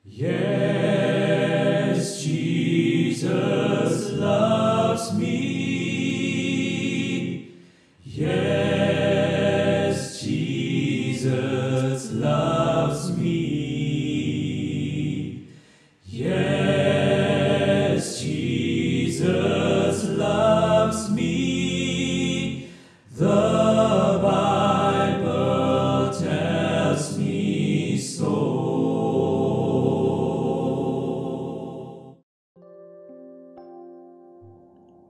Yes, Jesus loves me. Yes, Jesus loves me. Yes, Jesus loves me. The Bible tells me so.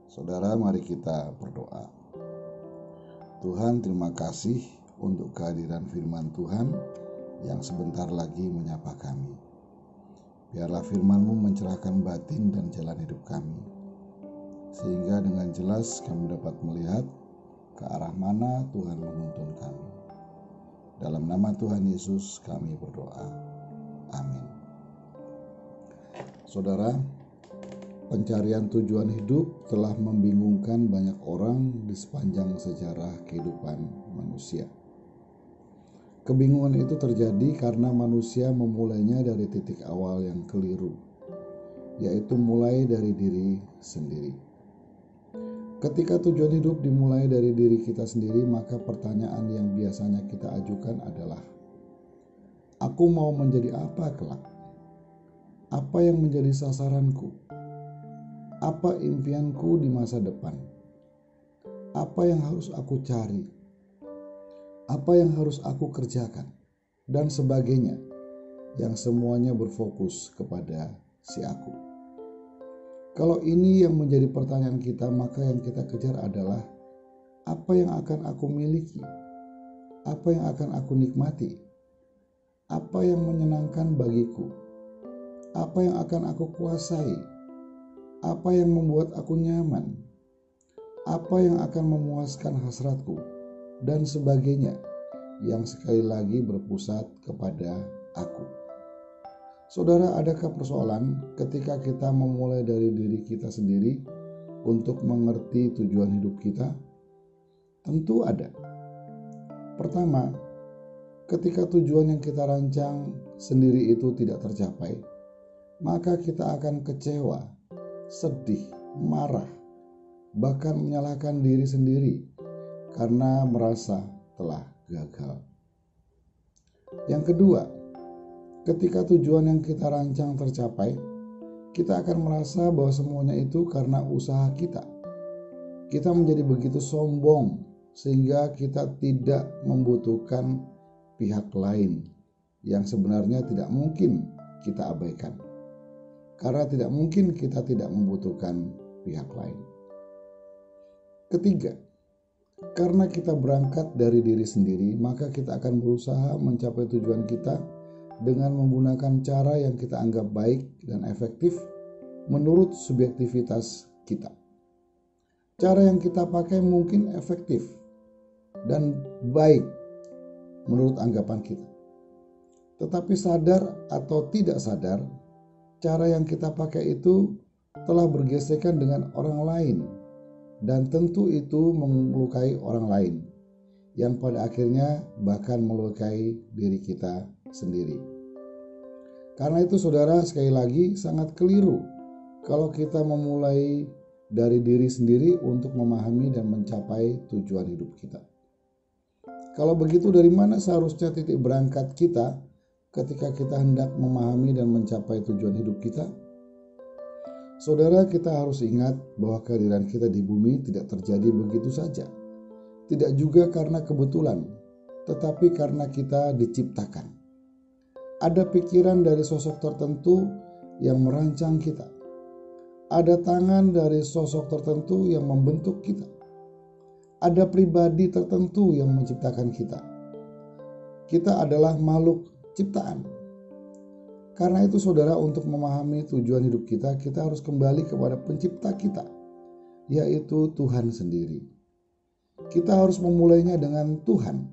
Saudara, mari kita berdoa. Tuhan, terima kasih untuk kehadiran firman Tuhan yang sebentar lagi menyapa kami. Biarlah firman-Mu mencerahkan batin dan jalan hidup kami, sehingga dengan jelas kami dapat melihat ke arah mana Tuhan menuntun kami. Dalam nama Tuhan Yesus kami berdoa. Amin. Saudara, pencarian tujuan hidup telah membingungkan banyak orang di sepanjang sejarah kehidupan manusia. Kebingungan itu terjadi karena manusia memulainya dari titik awal yang keliru, yaitu mulai dari diri sendiri. Ketika tujuan hidup dimulai dari diri kita sendiri, maka pertanyaan yang biasanya kita ajukan adalah, aku mau menjadi apa kelak? Apa yang menjadi sasaranku? Apa impianku di masa depan? Apa yang harus aku cari? Apa yang harus aku kerjakan? Dan sebagainya, yang semuanya berfokus kepada si aku. Kalau ini yang menjadi pertanyaan kita, maka yang kita kejar adalah apa yang akan aku miliki? Apa yang akan aku nikmati? Apa yang menyenangkan bagiku? Apa yang akan aku kuasai? Apa yang membuat aku nyaman? Apa yang akan memuaskan hasratku? Dan sebagainya, yang sekali lagi berpusat kepada aku. Saudara, adakah persoalan ketika kita memulai dari diri kita sendiri untuk mengerti tujuan hidup kita? Tentu ada. Pertama, ketika tujuan yang kita rancang sendiri itu tidak tercapai, maka kita akan kecewa, sedih, marah, bahkan menyalahkan diri sendiri karena merasa telah gagal. Yang kedua, ketika tujuan yang kita rancang tercapai, kita akan merasa bahwa semuanya itu karena usaha kita. Kita menjadi begitu sombong sehingga kita tidak membutuhkan pihak lain yang sebenarnya tidak mungkin kita abaikan. Karena tidak mungkin kita tidak membutuhkan pihak lain. Ketiga, karena kita berangkat dari diri sendiri, maka kita akan berusaha mencapai tujuan kita dengan menggunakan cara yang kita anggap baik dan efektif menurut subjektivitas kita. Cara yang kita pakai mungkin efektif dan baik menurut anggapan kita. Tetapi sadar atau tidak sadar, cara yang kita pakai itu telah bergesekan dengan orang lain, dan tentu itu melukai orang lain, yang pada akhirnya bahkan melukai diri kita sendiri. Karena itu saudara, sekali lagi sangat keliru kalau kita memulai dari diri sendiri untuk memahami dan mencapai tujuan hidup kita. Kalau begitu, dari mana seharusnya titik berangkat kita ketika kita hendak memahami dan mencapai tujuan hidup kita? Saudara, kita harus ingat bahwa kehadiran kita di bumi tidak terjadi begitu saja. Tidak juga karena kebetulan, tetapi karena kita diciptakan. Ada pikiran dari sosok tertentu yang merancang kita. Ada tangan dari sosok tertentu yang membentuk kita. Ada pribadi tertentu yang menciptakan kita. Kita adalah makhluk ciptaan. Karena itu saudara, untuk memahami tujuan hidup kita, kita harus kembali kepada pencipta kita, yaitu Tuhan sendiri. Kita harus memulainya dengan Tuhan.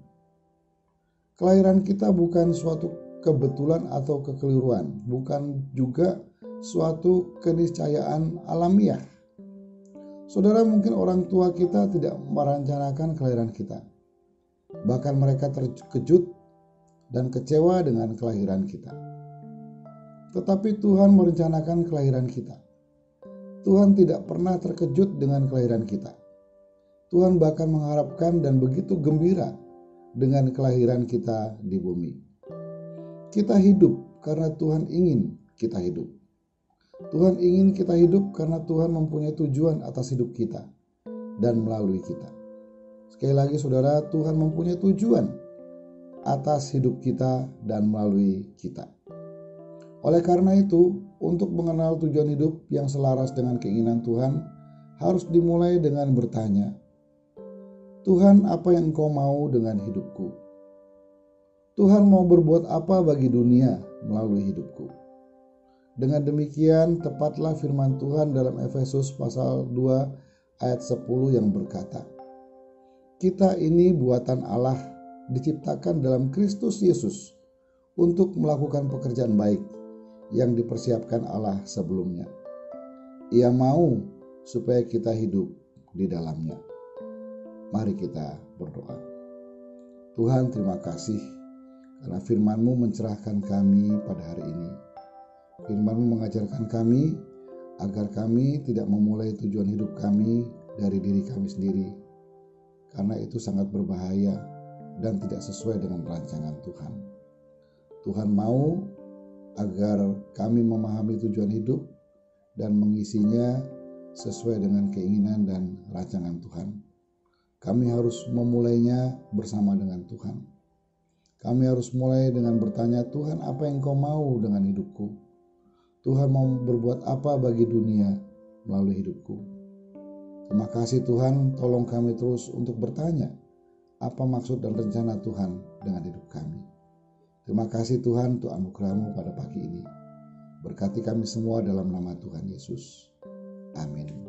Kelahiran kita bukan suatu kebetulan atau kekeliruan, bukan juga suatu keniscayaan alamiah. Saudara, mungkin orang tua kita tidak merencanakan kelahiran kita. Bahkan mereka terkejut dan kecewa dengan kelahiran kita. Tetapi Tuhan merencanakan kelahiran kita. Tuhan tidak pernah terkejut dengan kelahiran kita. Tuhan bahkan mengharapkan dan begitu gembira dengan kelahiran kita di bumi. Kita hidup karena Tuhan ingin kita hidup. Tuhan ingin kita hidup karena Tuhan mempunyai tujuan atas hidup kita dan melalui kita. Sekali lagi saudara, Tuhan mempunyai tujuan atas hidup kita dan melalui kita. Oleh karena itu, untuk mengenal tujuan hidup yang selaras dengan keinginan Tuhan, harus dimulai dengan bertanya, Tuhan, apa yang Engkau mau dengan hidupku? Tuhan mau berbuat apa bagi dunia melalui hidupku? Dengan demikian, tepatlah firman Tuhan dalam Efesus pasal 2 ayat 10 yang berkata, kita ini buatan Allah, diciptakan dalam Kristus Yesus untuk melakukan pekerjaan baik yang dipersiapkan Allah sebelumnya. Ia mau supaya kita hidup di dalamnya. Mari kita berdoa. Tuhan, terima kasih karena firman-Mu mencerahkan kami pada hari ini. Firman-Mu mengajarkan kami agar kami tidak memulai tujuan hidup kami dari diri kami sendiri, karena itu sangat berbahaya dan tidak sesuai dengan rancangan Tuhan. Tuhan mau agar kami memahami tujuan hidup dan mengisinya sesuai dengan keinginan dan rancangan Tuhan. Kami harus memulainya bersama dengan Tuhan. Kami harus mulai dengan bertanya, Tuhan, apa yang Kau mau dengan hidupku? Tuhan mau berbuat apa bagi dunia melalui hidupku? Terima kasih Tuhan, tolong kami terus untuk bertanya, apa maksud dan rencana Tuhan dengan hidup kami. Terima kasih Tuhan untuk anugerah-Mu pada pagi ini. Berkati kami semua dalam nama Tuhan Yesus. Amin.